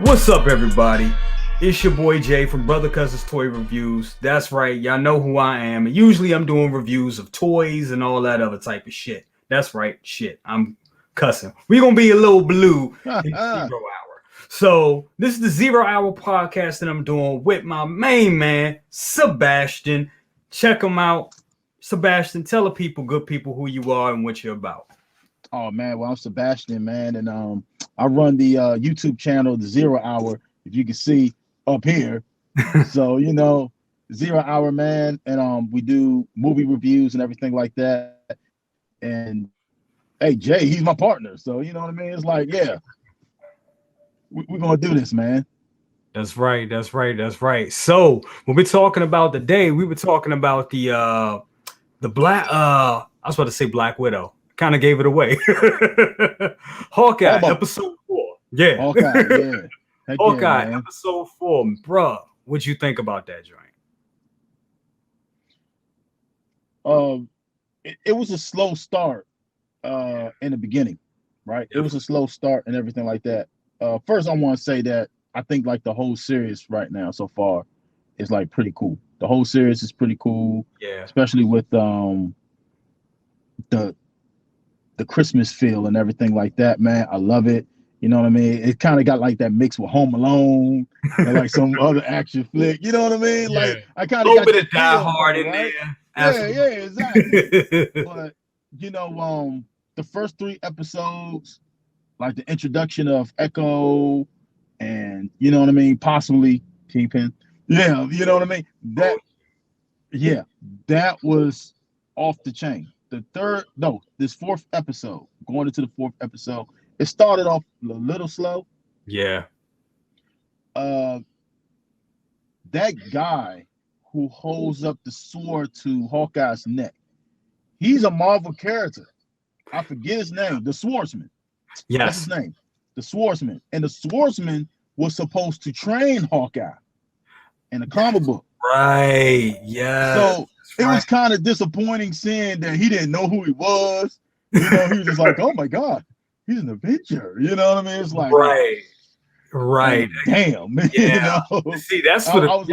What's up, everybody? It's your boy Jay from Brother Cousins Toy Reviews. That's right, y'all know who I am. And usually I'm doing reviews of toys and all that other type of shit. That's right, shit. I'm cussing. We're gonna be a little blue in 0 hour. So this is the 0 hour podcast that I'm doing with my main man, Sebastian. Check him out. Sebastian, tell the people, good people, who you are and what you're about. Oh man, well I'm Sebastian, man, and I run the YouTube channel, the 0 hour. If you can see up here, so 0 hour, man, and we do movie reviews and everything like that. And hey, Jay, he's my partner, so you know what I mean. It's like, yeah, we're gonna do this, man. That's right. That's right. That's right. So when we're talking about today, we were talking about the black I was about to say Black Widow. Kind of gave it away. Hawkeye Almost. episode 4. Yeah. Hawkeye, yeah. Heck Hawkeye yeah, episode 4. Bruh, what'd you think about that joint? It was a slow start in the beginning, right? It was a slow start and everything like that. First, I want to say that I think like the whole series right now so far is like pretty cool. The whole series is pretty cool. Yeah. Especially with the Christmas feel and everything like that, man. I love it. You know what I mean? It kind of got like that mix with Home Alone and like some other action flick. You know what I mean? Yeah. Like I kind A of little got bit of Die feel, Hard in right? there. Yeah, exactly. Absolutely. But the first 3 episodes, like the introduction of Echo and you know what I mean, possibly Kingpin. Yeah, you know what I mean? That was off the chain. This 4th episode, going into the 4th episode, it started off a little slow. Yeah. That guy who holds up the sword to Hawkeye's neck, he's a Marvel character. I forget his name. The Swordsman. Yes. That's his name. The Swordsman. And the Swordsman was supposed to train Hawkeye in the comic book. Right. Yeah. So it was kind of disappointing seeing that he didn't know who he was. He was just like, oh my God, he's an Avenger. You know what I mean? It's like, right. Damn. Yeah. See, that's for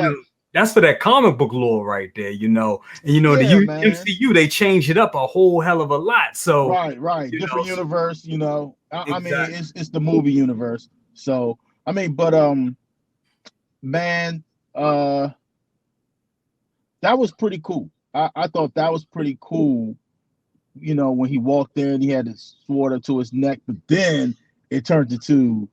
that's for that comic book lore right there, And the MCU, they changed it up a whole hell of a lot. So right. Different universe, Exactly. I mean, it's the movie universe. So I mean, but man, that was pretty cool. I thought that was pretty cool. When he walked in, he had his sword up to his neck, but then it turned into,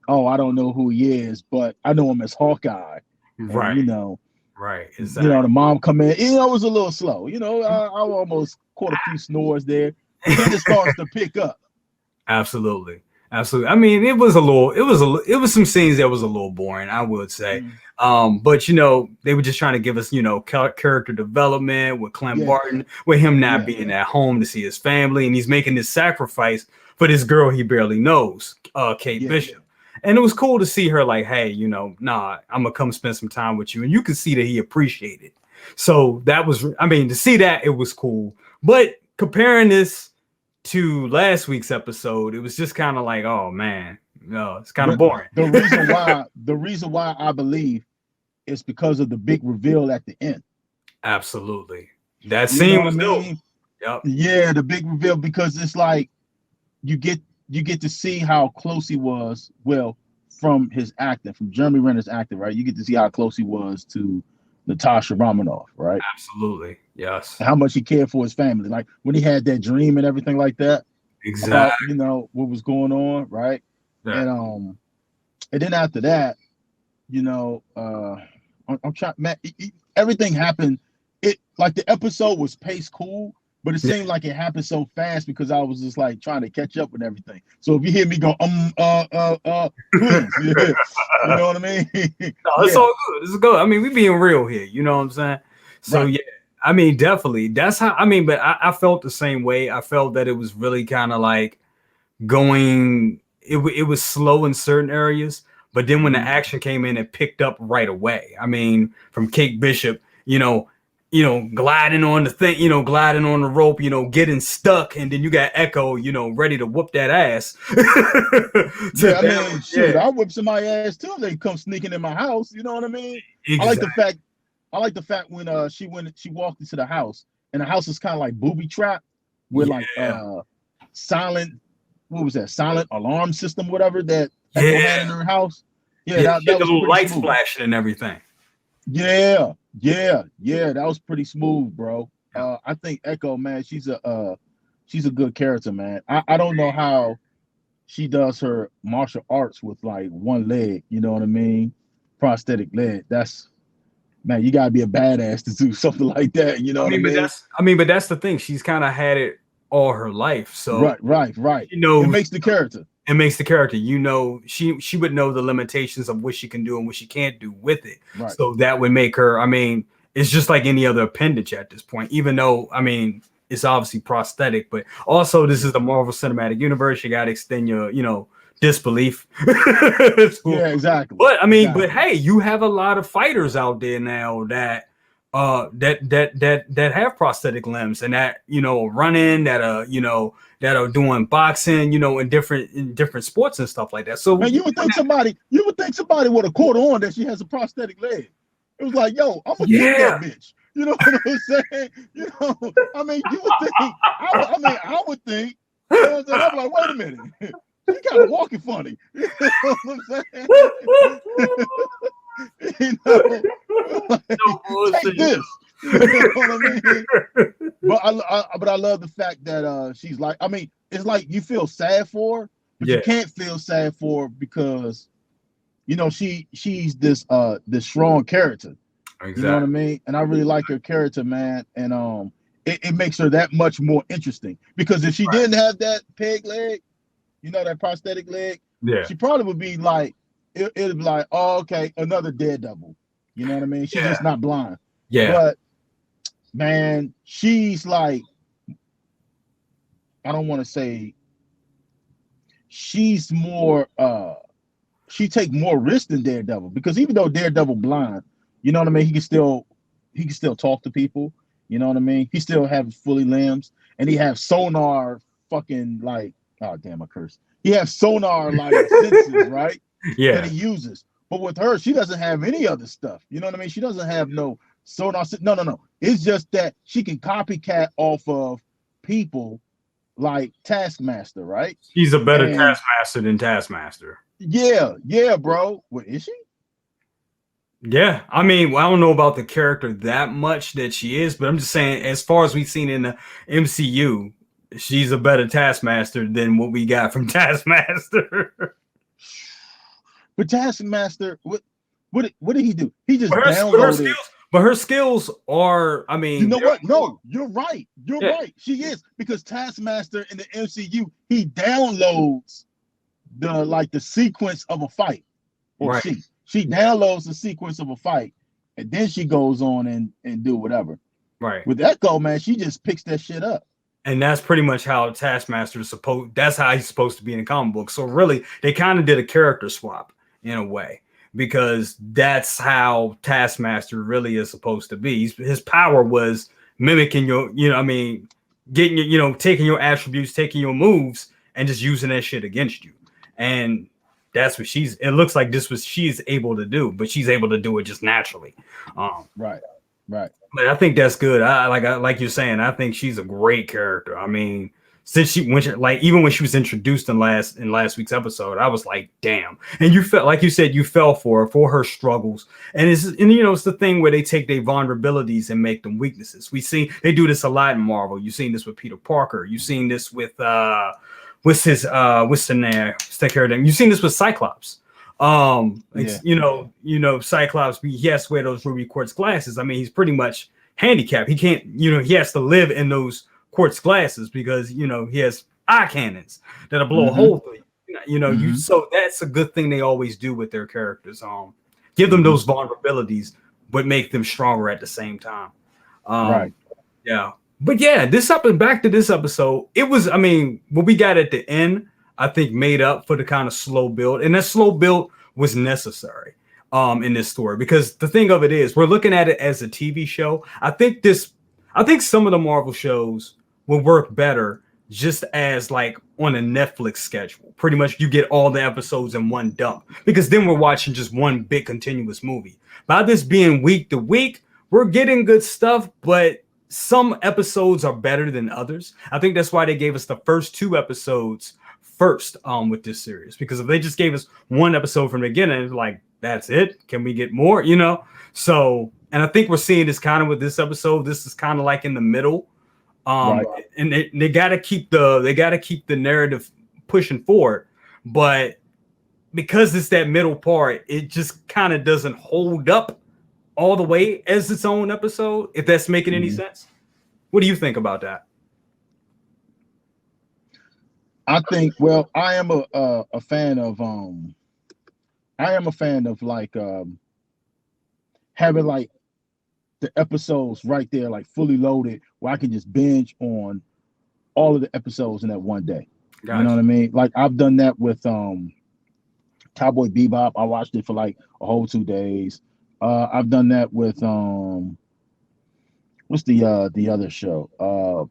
oh, I don't know who he is, but I know him as Hawkeye. Right. And, right. Exactly. The mom come in. It was a little slow. I almost caught a few snores there. But then it starts to pick up. Absolutely. I mean, it was some scenes that was a little boring, I would say. But they were just trying to give us, character development with Clint Barton, with him not being at home to see his family, and he's making this sacrifice for this girl he barely knows, Kate Bishop. And it was cool to see her like, hey, nah, I'm gonna come spend some time with you. And you could see that he appreciated. So that was, to see that, it was cool. But comparing this to last week's episode, it was just kind of like, oh man, no, it's kind of boring. The reason why I believe is because of the big reveal at the end. Absolutely. That scene was dope. Yep. Yeah, the big reveal, because it's like you get to see how close he was, from his acting, from Jeremy Renner's acting, right? You get to see how close he was to Natasha Romanoff, right? Absolutely. Yes. And how much he cared for his family. Like when he had that dream and everything like that. Exactly. About, what was going on, right? Yeah. And then after that, I'm trying, man, everything happened. It like the episode was paced cool, but it seemed like it happened so fast because I was just like trying to catch up with everything. So if you hear me go, please, you know what I mean? No, it's all good. It's good. We being real here. You know what I'm saying? So yeah, definitely. That's how. But I felt the same way. I felt that it was really kind of like going. It was slow in certain areas, but then when the action came in, it picked up right away. From Kate Bishop, gliding on the thing, gliding on the rope, getting stuck, and then you got Echo, ready to whoop that ass. Yeah, I mean, shoot, I whip somebody's ass too if they come sneaking in my house. You know what I mean? Exactly. I like the fact when she walked into the house, and the house is kind of like booby trap with like silent, what was that, silent alarm system, whatever that Echo had in her house. Yeah, that was the little lights smooth. flashing and everything. Yeah, that was pretty smooth, bro. I think Echo, man, she's a good character, man. I don't know how she does her martial arts with like one leg, you know what I mean? Prosthetic leg. That's, man, you gotta be a badass to do something like that, you know what I mean? But that's the thing. She's kind of had it all her life. So right. It makes the character. She would know the limitations of what she can do and what she can't do with it. Right. So that would make her, it's just like any other appendage at this point, even though, it's obviously prosthetic, but also this is the Marvel Cinematic Universe. You got to extend your, disbelief. Yeah, exactly. But but hey, you have a lot of fighters out there now that have prosthetic limbs and that running, that are doing boxing, in different sports and stuff like that. So man, you would think somebody with a quarter on that she has a prosthetic leg. It was like, yo, I'm gonna get that bitch. You know what I'm saying? You would think. I would think. You know what I'm saying? I'm like, wait a minute. She kind of walking funny. You know what I'm saying? Take this. You know what I mean? But I love the fact that she's like, it's like you feel sad for her, but you can't feel sad for her because she's this strong character. Exactly. You know what I mean? And I really like her character, man. And it makes her that much more interesting. Because if she didn't have that peg leg, that prosthetic leg, she probably would be like, it'd be like, oh, okay, another Daredevil. You know what I mean? She's just not blind. Yeah. But man, she's like, I don't want to say she's more she take more risk than Daredevil, because even though Daredevil blind, you know what I mean, he can still talk to people, you know what I mean? He still have fully limbs, and he have sonar fucking like, oh damn, I cursed. He have sonar like senses, right? Yeah. That he uses. But with her, she doesn't have any other stuff. You know what I mean? She doesn't have no sonar. No. It's just that she can copycat off of people like Taskmaster, right? She's a better Taskmaster than Taskmaster. Yeah, bro. What is she? Yeah, I don't know about the character that much that she is, but I'm just saying, as far as we've seen in the MCU, she's a better Taskmaster than what we got from Taskmaster. But Taskmaster, what did he do? He just downloaded. But her skills are, you know what? No, you're right. You're right. She is, because Taskmaster in the MCU, he downloads the sequence of a fight, or she downloads the sequence of a fight, and then she goes on and do whatever. Right. With Echo, man, she just picks that shit up. And that's pretty much how Taskmaster is that's how he's supposed to be in the comic book. So really, they kind of did a character swap in a way, because that's how Taskmaster really is supposed to be. His power was mimicking your, getting your, taking your attributes, taking your moves, and just using that shit against you. And that's what it looks like she's able to do, but she's able to do it just naturally. Right. But I think that's good. Like you're saying, I think she's a great character. Since even when she was introduced in last week's episode, I was like, damn. And you felt, like you said, you fell for her struggles. And it's the thing where they take their vulnerabilities and make them weaknesses. They do this a lot in Marvel. You've seen this with Peter Parker. You've seen this with what's the name? You've seen this with Cyclops. Cyclops, he has to wear those ruby quartz glasses. He's pretty much handicapped. He can't, he has to live in those quartz glasses because he has eye cannons that'll blow a hole through you. So that's a good thing they always do with their characters. Give them those vulnerabilities, but make them stronger at the same time. Right. Yeah. But yeah, back to this episode, it was, what we got at the end, I think made up for the kind of slow build, and that slow build was necessary. in this story, because the thing of it is we're looking at it as a TV show. I think some of the Marvel shows will work better just as like on a Netflix schedule. Pretty much you get all the episodes in one dump, because then we're watching just one big continuous movie. By this being week to week, we're getting good stuff, but some episodes are better than others. I think that's why they gave us the first 2 episodes first with this series, because if they just gave us one episode from the beginning, like that's it, can we get more, so, and I think we're seeing this kind of with this episode. This is kind of like in the middle, right. And they got to keep the narrative pushing forward, but because it's that middle part, it just kind of doesn't hold up all the way as its own episode, if that's making any sense. What do you think about that? I think, well, I am a fan of like having like the episodes right there, like fully loaded, where I can just binge on all of the episodes in that one day. Gotcha. You know what I mean? Like I've done that with Cowboy Bebop. I watched it for like a whole 2 days. I've done that with what's the other show?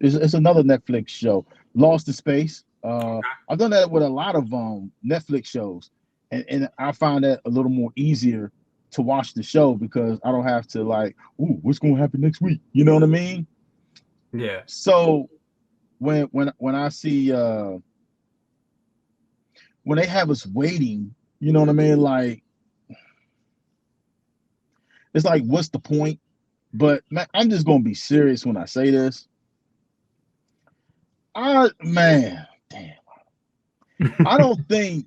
It's another Netflix show, Lost in Space. I've done that with a lot of Netflix shows, and I find that a little more easier to watch the show because I don't have to like, ooh, what's gonna happen next week? You know what I mean? Yeah. So when I see when they have us waiting, you know what I mean? Like, it's like, what's the point? But man, I'm just gonna be serious when I say this. Damn. I don't think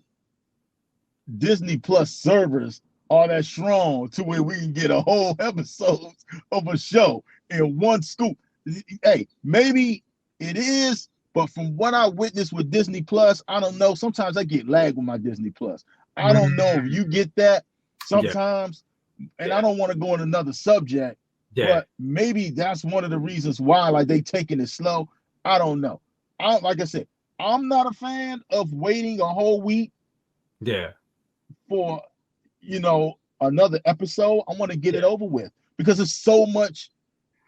Disney Plus servers are that strong to where we can get a whole episode of a show in one scoop. Hey, maybe it is, but from what I witnessed with Disney Plus, I don't know. Sometimes I get lag with my Disney Plus. I don't know if you get that sometimes, and I don't want to go on another subject, but maybe that's one of the reasons why, like, they taking it slow. I don't know. Like I said, I'm not a fan of waiting a whole week. For another episode. I want to get it over with because it's so much.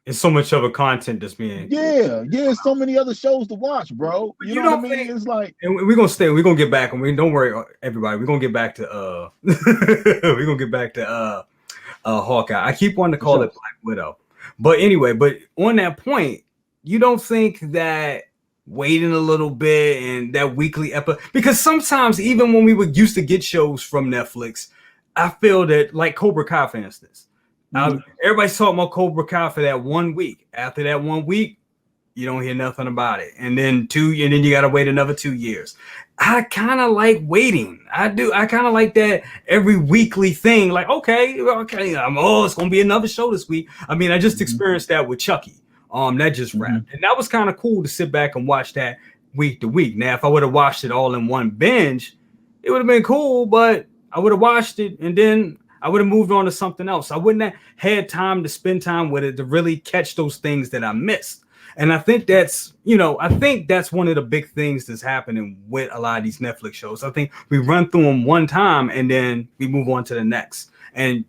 It's so much of a content that's being. So many other shows to watch, bro. You know what I mean? It's like, and we're gonna get back, and we don't worry, everybody. We're gonna get back to Hawkeye. I keep wanting to call it Black Widow, but anyway. But on that point, you don't think that waiting a little bit and that weekly episode, because sometimes even when we would used to get shows from Netflix, I feel that, like Cobra Kai, for instance, everybody's talking about Cobra Kai for that 1 week. After that 1 week, you don't hear nothing about it, and then you got to wait another 2 years. I kind of like waiting. I do. I kind of like that every weekly thing. Like, okay, it's gonna be another show this week. I mean, I just experienced that with Chucky. That just wrapped, and that was kind of cool to sit back and watch that week to week. Now, if I would have watched it all in one binge, it would have been cool, but I would have watched it and then I would have moved on to something else. I wouldn't have had time to spend time with it to really catch those things that I missed. And I think that's one of the big things that's happening with a lot of these Netflix shows. I think we run through them one time and then we move on to the next. And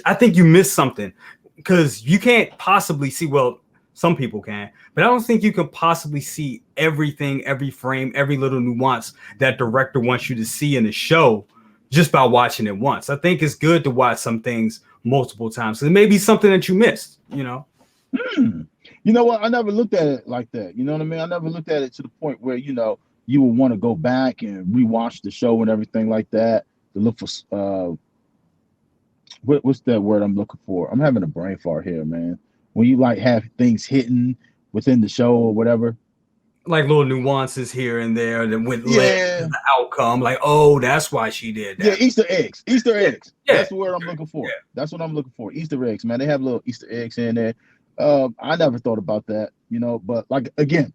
I think you miss something because you can't possibly see, well, some people can, but I don't think you can possibly see everything, every frame, every little nuance that director wants you to see in the show just by watching it once. I think it's good to watch some things multiple times. So it may be something that you missed, You know what? I never looked at it like that. You know what I mean? I never looked at it to the point where, you would want to go back and rewatch the show and everything like that to look for, what's that word I'm looking for? I'm having a brain fart here, man. When you like have things hidden within the show or whatever, like little nuances here and there that went led to the outcome. Like, oh, that's why she did that. Yeah, Easter eggs. That's the word I'm looking for. That's what I'm looking for. Easter eggs, man. They have little Easter eggs in there. I never thought about that, but like, again,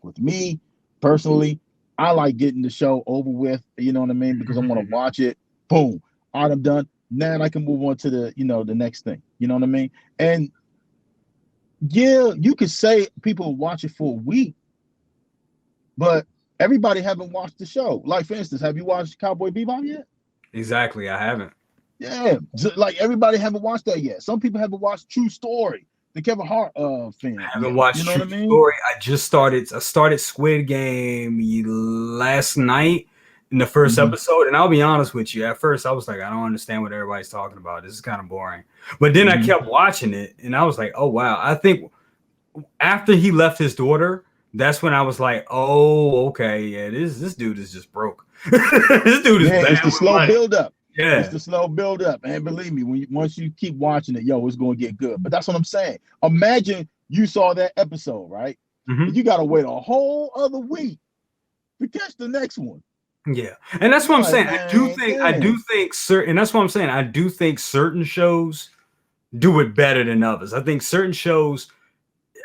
with me personally, I like getting the show over with, you know what I mean? Because I want to watch it. Boom. All right, I'm done. Now I can move on to the, the next thing. You know what I mean? And yeah, you could say people watch it for a week, but everybody haven't watched the show. Like, for instance, have you watched Cowboy Bebop yet? Exactly. I haven't. Yeah, like everybody haven't watched that yet. Some people haven't watched True Story, the Kevin Hart film I haven't yet. You watched know what True I mean? Story. I started Squid Game last night in the first Mm-hmm. episode, and I'll be honest with you. At first, I was like, I don't understand what everybody's talking about. This is kind of boring. But then I Mm-hmm. kept watching it, and I was like, oh wow. I think after he left his daughter, that's when I was like, oh okay, yeah, this dude is just broke. This dude is Yeah, bad it's the with slow money. build up. It's Yeah. the slow build up, and believe me, once you keep watching it, yo, it's going to get good. But that's what I'm saying. Imagine you saw that episode, right? And Hmm. you got to wait a whole other week to catch the next one. Yeah, and that's what You're I'm like, saying. man, I do damn. think certain, and that's what I'm saying. I do think certain shows do it better than others. I think certain shows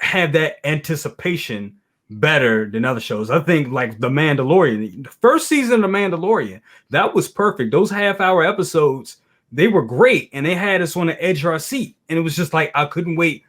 have that anticipation better than other shows. I think like The Mandalorian, the first season of The Mandalorian, that was perfect. Those half-hour episodes, they were great, and they had us on the edge of our seat. And it was just like I couldn't wait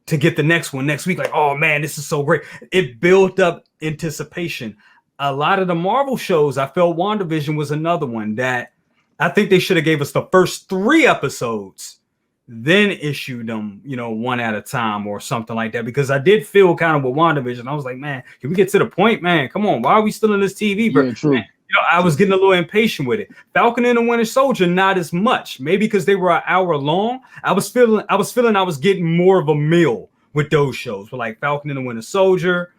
to get the next one next week. Like, oh man, this is so great. It built up anticipation. A lot of the Marvel shows, I felt WandaVision was another one that I think they should have gave us the first 3 episodes, then issued them, one at a time or something like that. Because I did feel kind of with WandaVision. I was like, man, can we get to the point, man? Come on, why are we still in this TV? Yeah, true. I was getting a little impatient with it. Falcon and the Winter Soldier, not as much. Maybe because they were an hour long. I was feeling I was getting more of a meal with those shows. But like Falcon and the Winter Soldier.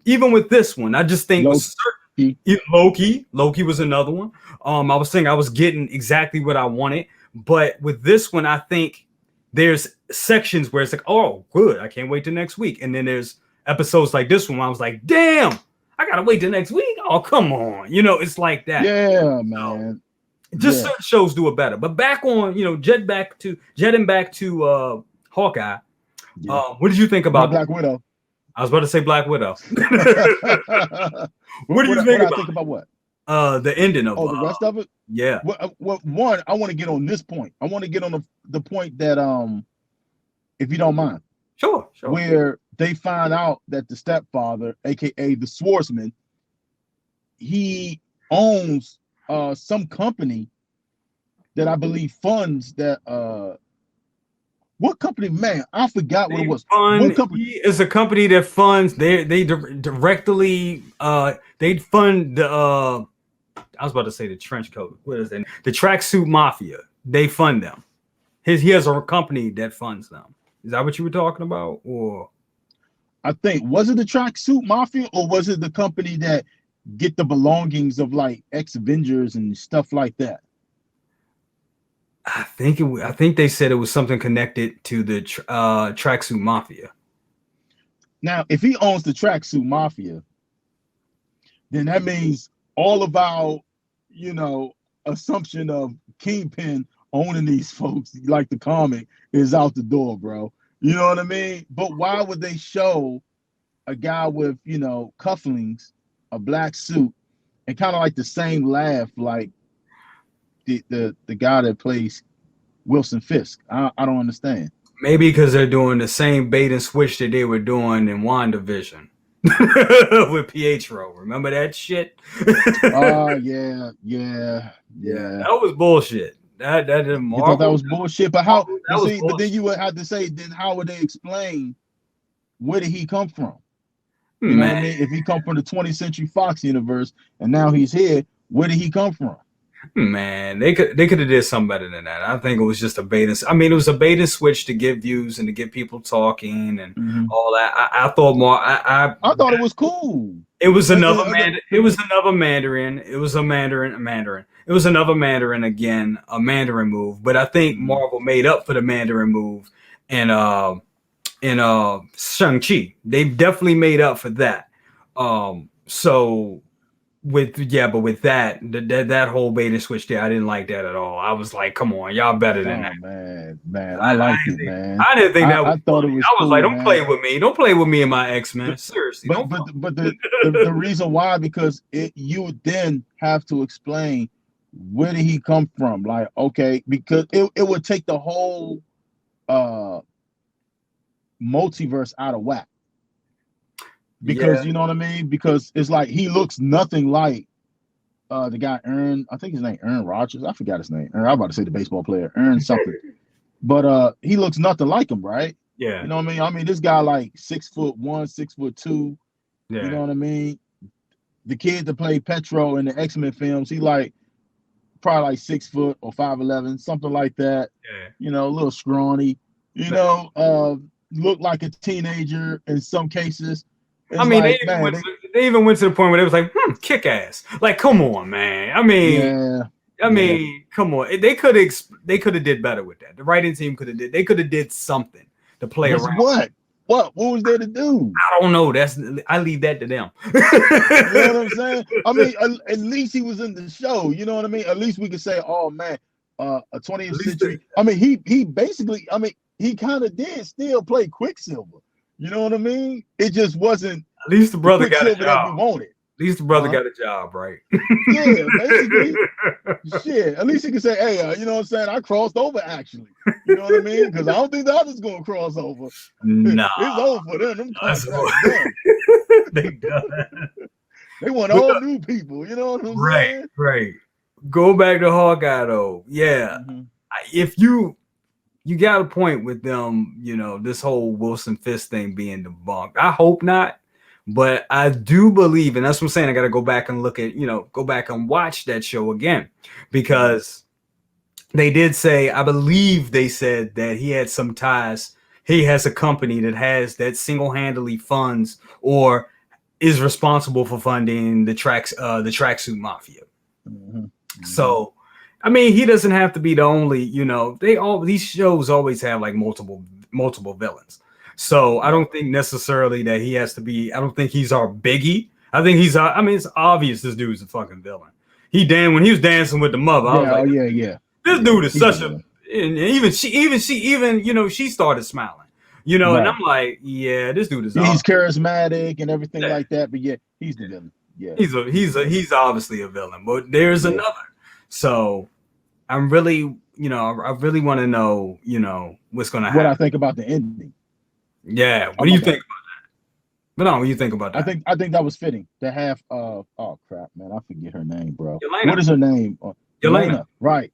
Even with this one, I just think with Loki. Loki. Loki was another one. I was saying I was getting exactly what I wanted. But with this one, I think there's sections where it's like, oh, good. I can't wait till next week. And then there's episodes like this one where I was like, damn, I gotta wait till next week. Oh, come on. It's like that. Yeah, man. Just certain shows do it better. But back on, jetting back to Hawkeye. Yeah. What did you think about Black Widow? I was about to say Black Widow. What do you think about what? The ending of the rest of it? Yeah. One, I want to get on this point. I want to get on the point that if you don't mind. Sure. Where they find out that the stepfather, aka the swordsman, he owns some company that I believe funds that what company, man? I forgot what it was. What company? It's a company that funds they directly they fund the I was about to say the trench coat. What is that? The tracksuit mafia. They fund them. He has a company that funds them. Is that what you were talking about? Or I think, was it the tracksuit mafia, or was it the company that get the belongings of like ex-Avengers and stuff like that? I think they said it was something connected to the tracksuit mafia. Now, if he owns the tracksuit mafia, then that means all of our, assumption of Kingpin owning these folks, like the comic, is out the door, bro. You know what I mean? But why would they show a guy with, cufflinks, a black suit, and kind of like the same laugh, like the guy that plays Wilson Fisk? I don't understand. Maybe because they're doing the same bait and switch that they were doing in WandaVision with Pietro. Remember that shit? Yeah. That was bullshit. That didn't. You thought that was bullshit, but how? But then you would have to say, then how would they explain where did he come from? You know what I mean? If he come from the 20th Century Fox universe and now he's here, where did he come from? Man, they could have did something better than that. I think it was just a bait and. I mean, it was a bait and switch to get views and to get people talking and all that. I thought more. I thought it was cool. It was another It was another Mandarin. It was a Mandarin. It was another Mandarin again, a Mandarin move. But I think Marvel made up for the Mandarin move in Shang-Chi. They definitely made up for that. So with that whole bait and switch there, I didn't like that at all. I was like, come on, y'all better than that. Man, I liked it, man. I didn't think that was. I thought it was. I was cool, like, don't man. play with me. Don't play with me and my X-Men. Seriously. But the reason why, because you would then have to explain where did he come from. Like, okay, because it would take the whole multiverse out of whack. Because you know what I mean? Because it's like he looks nothing like the guy Aaron, I think his name Aaron Rodgers. I forgot his name. I'm about to say the baseball player, Aaron something. But he looks nothing like him, right? Yeah. You know what I mean? I mean, this guy like 6'1", 6'2". Yeah. You know what I mean? The kid that played Petro in the X-Men films, he like probably like 6 foot or 5'11", something like that. Yeah. You know, a little scrawny. You know, looked like a teenager in some cases. It's I mean, like, man, they even went to the point where they was like, kick ass. Like, come on, man. I mean, come on. They could have did better with that. The writing team they could have did something to play around. What was there to do? I don't know. I leave that to them. You know what I'm saying? I mean, at least he was in the show. You know what I mean? At least we could say, oh man, a 20th century. I mean, he basically, I mean, he kind of did still play Quicksilver. You know what I mean? It just wasn't. At least the brother got a job. That we wanted. At least the brother got a job, right? Yeah, basically. Shit. At least he can say, hey, you know what I'm saying? I crossed over, actually. You know what I mean? Because I don't think the others going to cross over. Nah. It's over for them. Them contracts done. They done. They want all new people. You know what I'm saying? Right. Go back to Hawkeye, though. Yeah. Mm-hmm. If you got a point with them, you know, this whole Wilson Fisk thing being debunked. I hope not. But I do believe, and that's what I'm saying, I got to go back and look at, go back and watch that show again, because they did say, I believe they said that he had some ties. He has a company that single-handedly funds or is responsible for funding the tracksuit mafia. Mm-hmm. So, I mean, he doesn't have to be the only, these shows always have like multiple villains. So I don't think necessarily that he has to be. I don't think he's our biggie. I think he's. I mean, it's obvious this dude's a fucking villain. When he was dancing with the mother, I was like, this dude is such a. And even she started smiling. Right. And I'm like, yeah, this dude is. He's charismatic and everything like that, but yeah, he's the villain. Yeah, he's obviously a villain, but there's another. So I'm really, I really want to know, what's going to happen. What I think about the ending. Yeah, what do you think about that? But no, what do you think about that? I think that was fitting to have. Oh crap, man, I forget her name, bro. Elena. What is her name? Elena. Right.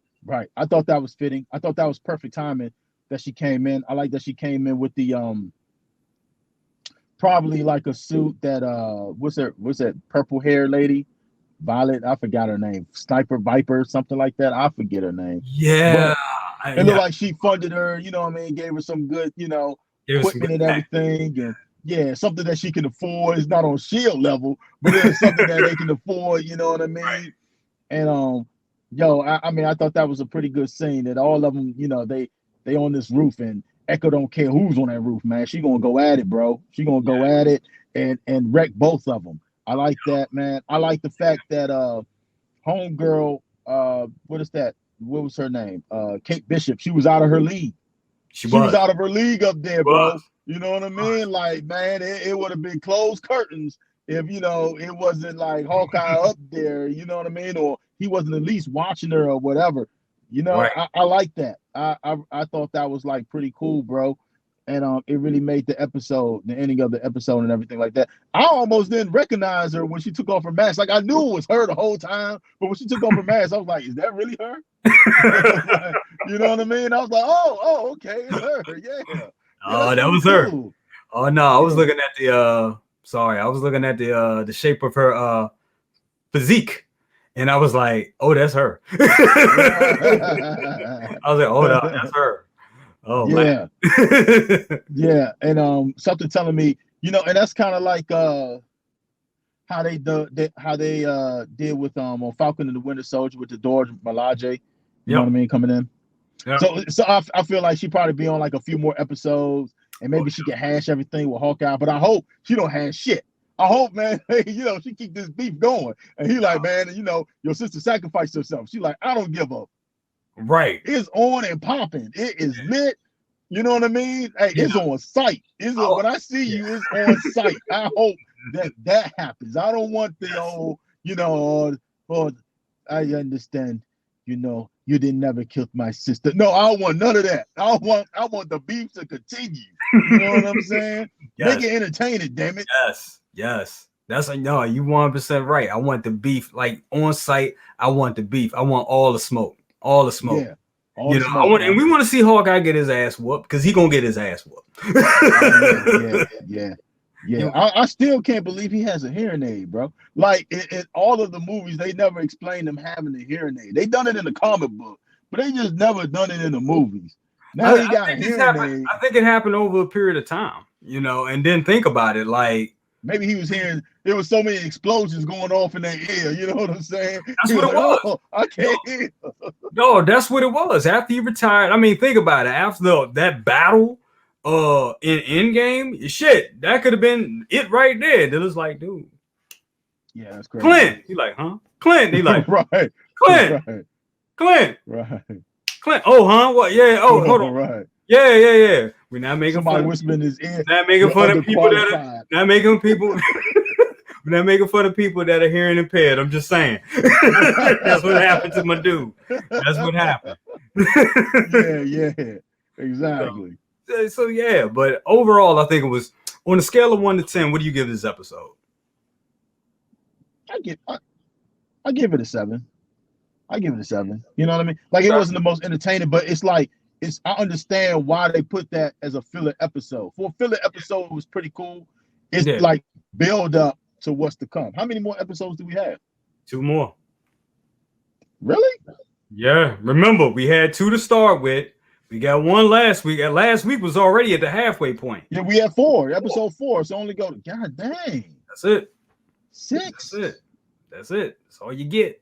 I thought that was fitting. I thought that was perfect timing that she came in. I like that she came in with the probably like a suit that what's that purple hair lady? Violet, I forgot her name. Sniper Viper, something like that. I forget her name. Yeah. But it looked like she funded her, you know what I mean, gave her some good, equipment and everything, and something that she can afford. It's not on Shield level, but it's something that they can afford, you know what I mean? Right. And I mean, I thought that was a pretty good scene that all of them, they on this roof, and Echo don't care who's on that roof, man. She gonna go at it, bro. She gonna go at it and wreck both of them. I like that, man. I like the fact that homegirl, what is that? What was her name? Kate Bishop. She was out of her league. She was out of her league up there, bro. You know what I mean? Like, man, it would have been closed curtains if, it wasn't like Hawkeye up there, you know what I mean? Or he wasn't at least watching her or whatever. Right. I like that. I thought that was like pretty cool, bro. And it really made the ending of the episode and everything like that. I almost didn't recognize her when she took off her mask. Like, I knew it was her the whole time, but when she took off her mask, I was like, is that really her? You know what I mean? I was like, oh, okay, it's her. Yeah. Oh, that was her. Cool. Oh no, I was looking at the shape of her physique. And I was like, oh, that's her. I was like, oh no, that's her. Oh yeah. Man. Yeah. And something telling me, and that's kind of like how they did with on Falcon and the Winter Soldier with the Dora Milaje, you know what I mean, coming in. Yep. So I feel like she probably be on like a few more episodes, and maybe she can hash everything with Hawkeye, but I hope she don't hash shit. I hope, man, she keep this beef going. And he like, man, your sister sacrificed herself. She like, I don't give up. Right. It's on and popping. It is lit. You know what I mean? Hey, it's on site. When I see you, it's on site. I hope that happens. I don't want the old, I understand, you didn't never kill my sister. No, I don't want none of that. I want the beef to continue. You know what I'm saying? Yes. Make it entertaining, damn it. Yes. That's like, no, you 100% right. I want the beef, like on site. I want the beef. I want all the smoke, all the smoke. Yeah, all the smoke. I want, and we want to see Hawkeye get his ass whooped because he gonna get his ass whooped. Yeah. I still can't believe he has a hearing aid, bro. Like in all of the movies, they never explained him having a hearing aid. They done it in the comic book, but they just never done it in the movies. Now he got a hearing aid. I think it happened over a period of time, and then think about it, like maybe he was hearing there was so many explosions going off in their ear. You know what I'm saying? That's what it was. Oh, I can't hear. No, that's what it was. After he retired, I mean, think about it. After that battle, in Endgame, shit, that could have been it right there. It was like, dude, yeah, that's crazy. Clint, he like, huh? Clint, he like, right. Clint, right. Clint, right. Clint. Oh, huh? What? Yeah. Oh, hold on. Right. Yeah. We're not making somebody fun. Whispering in his ear. Not making fun of people that are not making people. We're not making fun of people that are hearing impaired. I'm just saying. That's what happened to my dude. That's what happened. yeah, exactly. So yeah, but overall, I think it was on a scale of 1 to 10. What do you give this episode? I give it a 7. I give it a 7. You know what I mean? Like it wasn't the most entertaining, but it's like I understand why they put that as a filler episode. For a filler episode, it was pretty cool. It's like build up to what's to come. How many more episodes do we have? 2 more. Really? Yeah. Remember, we had 2 to start with. We got 1 last week. Last week was already at the halfway point. Yeah, we had 4. Episode 4. So only go to God dang. That's it. 6. That's it. That's all you get.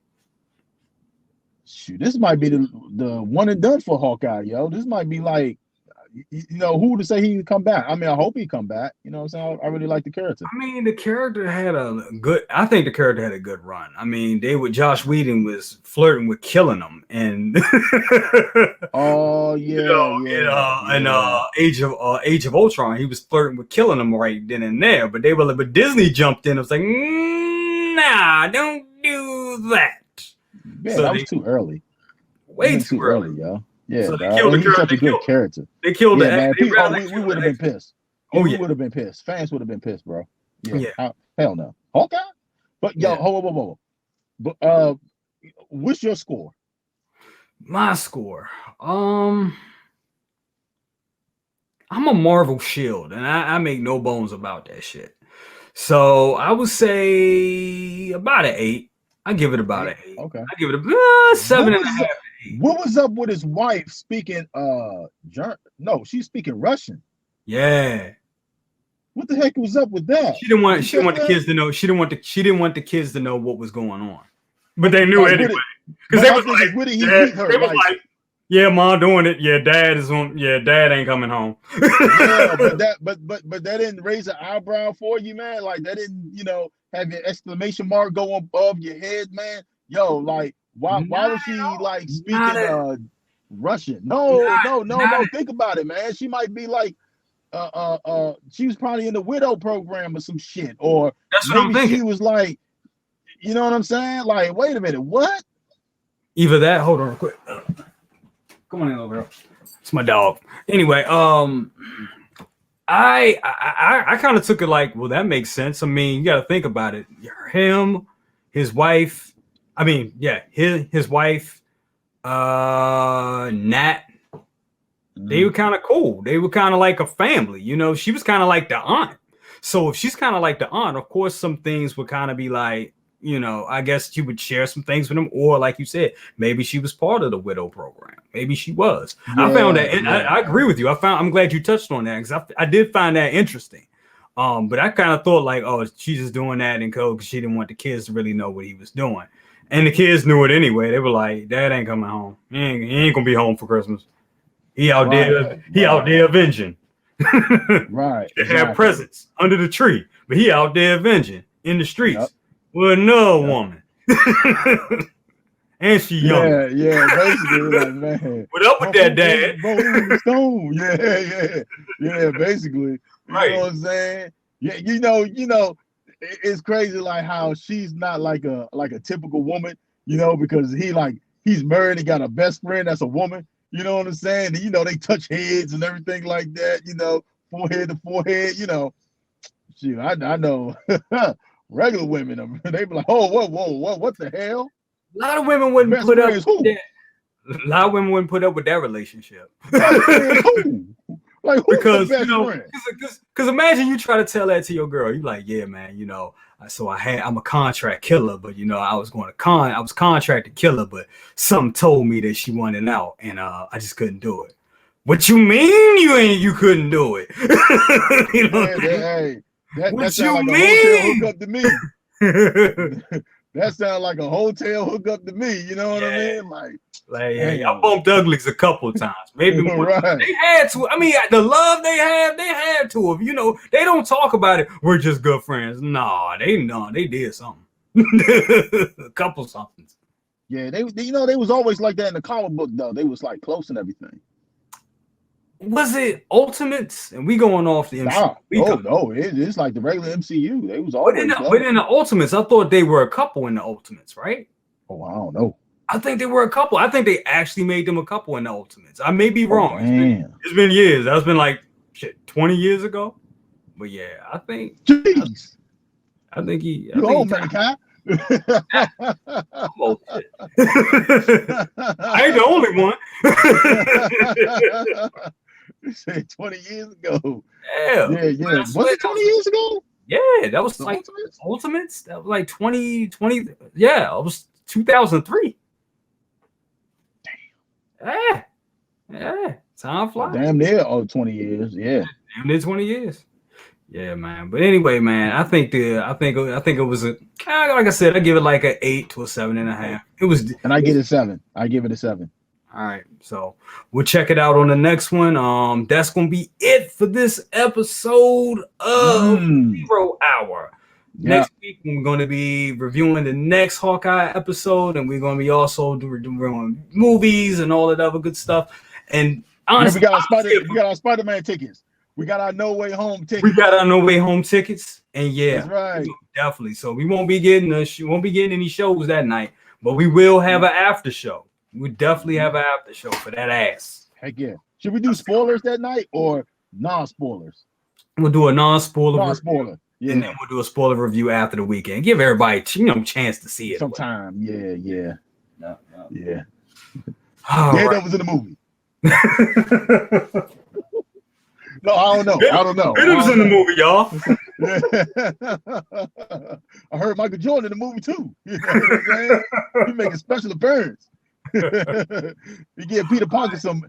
Shoot, this might be the one and done for Hawkeye, yo. This might be like, who to say he can come back? I mean, I hope he come back. You know what I'm saying? I really like the character. I mean, the character had I think the character had a good run. I mean, Josh Whedon was flirting with killing him, and oh yeah, Age of Ultron, he was flirting with killing him right then and there. But but Disney jumped in and was like, nah, don't do that. Yeah, so that was too early. Way too early, yo. Yeah, so they killed the character. Such a good character. They killed the man. We would have been pissed. We would have been pissed. Fans would have been pissed, bro. Yeah. Hell no. Hawkeye? But yo, hold. But what's your score? My score. I'm a Marvel shield, and I make no bones about that shit. So I would say about an 8. I give it about an 8. Okay. I give it a 7.5. What was up with his wife speaking she's speaking Russian. Yeah. What the heck was up with that? She didn't want the kids to know. She didn't want the kids to know what was going on. But they knew anyway. Because they was like, they was like, yeah, Mom doing it. Yeah, Dad is on. Yeah, Dad ain't coming home. Yeah, but that didn't raise an eyebrow for you, man. Like that didn't, have your exclamation mark go above your head, man. Yo, like why was she like speaking Russian? No. Think about it, man. She might be like she was probably in the widow program or some shit. Or that's what I'm thinking. She was like, you know what I'm saying? Like, wait a minute, what? Either that, hold on real quick. Come on in over here. It's my dog. Anyway, I kind of took it like, well, that makes sense. I mean, you got to think about it. Him, his wife. I mean, yeah, his wife, Nat. They were kind of cool. They were kind of like a family. She was kind of like the aunt. So if she's kind of like the aunt, of course, some things would kind of be like, I guess she would share some things with him, or like you said, maybe she was part of the widow program. Maybe she was. I found that. I agree with you. I'm glad you touched on that because I did find that interesting. But I kind of thought like, oh, she's just doing that in code because she didn't want the kids to really know what he was doing, and the kids knew it anyway. They were like, Dad ain't coming home. He ain't gonna be home for Christmas. He out there. He out there avenging. Right. They have presents under the tree, but he out there avenging in the streets. Yep. With no woman. And she young. Yeah, basically, like, man. What up with that, Dad? Yeah, basically. Right. You know what I'm saying? Yeah, it's crazy like how she's not like a typical woman, because he's married and got a best friend that's a woman. You know what I'm saying? And, they touch heads and everything like that, forehead to forehead, Shoot, I know. Regular women, they be like, oh, whoa, what the hell? A lot of women wouldn't Best put up. friends who? A lot of women wouldn't put up with that relationship. Best friends who? Like who's Because the best you know, friend? because imagine you try to tell that to your girl. You like, yeah, man, you know, I'm a contract killer, but you know, I was contracted killer, but something told me that she wanted out, and I just couldn't do it. What you mean you couldn't do it? You know, that sounds like a hotel hookup to me. That sounds like a hotel hookup to me. You know what I mean? Like I bumped uglies a couple of times. Maybe right. They had to. I mean, the love they had to. If you know, they don't talk about it. We're just good friends. Nah, they did something. A couple somethings. Yeah, they was always like that in the comic book though. They was like close and everything. Was it Ultimates? And we going off the MCU. No, it's like the regular MCU. They was always within the Ultimates. I thought they were a couple in the Ultimates, right? Oh, I don't know. I think they were a couple. I think they actually made them a couple in the Ultimates. I may be wrong. It's been years. That's been like 20 years ago. But yeah, I think. Jeez. I think he. You old man, Kai. I ain't the only one. You said 20 years ago. Yeah. Was it 20 years ago? Yeah, that was like Ultimates. That was like 2020. Yeah, it was 2003. Damn. Yeah. Time flies. Damn near 20 years. Yeah. Damn near 20 years. Yeah, man. But anyway, man, I think it was like I said, I give it like an 8 to a 7.5. It was, and I give it a 7. I give it a 7. All right, so we'll check it out on the next one. That's gonna be it for this episode of 0 Hour. Yeah. Next week we're going to be reviewing the next Hawkeye episode, and we're going to be also doing movies and all that other good stuff. And honestly, we got our Spider-Man tickets. We got our No Way Home tickets. And yeah, that's right, definitely. So we won't be getting any shows that night, but we will have an after show. We definitely have an after show for that ass. Heck yeah! Should we do spoilers that night or non-spoilers? We'll do a non-spoiler. Yeah. And then we'll do a spoiler review after the weekend. Give everybody, a chance to see it sometime. Yeah. No. Yeah. Right. That was in the movie. No, I don't know. It was in the movie, y'all. I heard Michael Jordan in the movie too. You know what I'm saying? He making special appearance. He gave Peter Parker some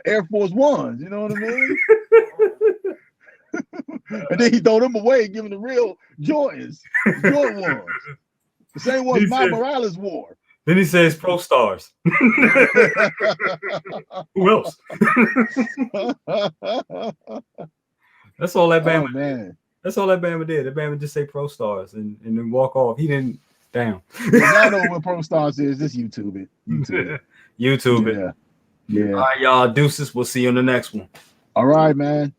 Air Force Ones. You know what I mean? And then he throw them away, give them the real Jordans, Jordan ones, the same ones Miles Morales wore. Then he says Pro Stars. Who else? That's all that Bama did. That's all that Bama did. That Bama just say Pro Stars and then walk off. He didn't. Damn. I know what Pro Stars is. Just YouTube it. YouTube it. Yeah. All right, y'all. Deuces. We'll see you on the next one. All right, man.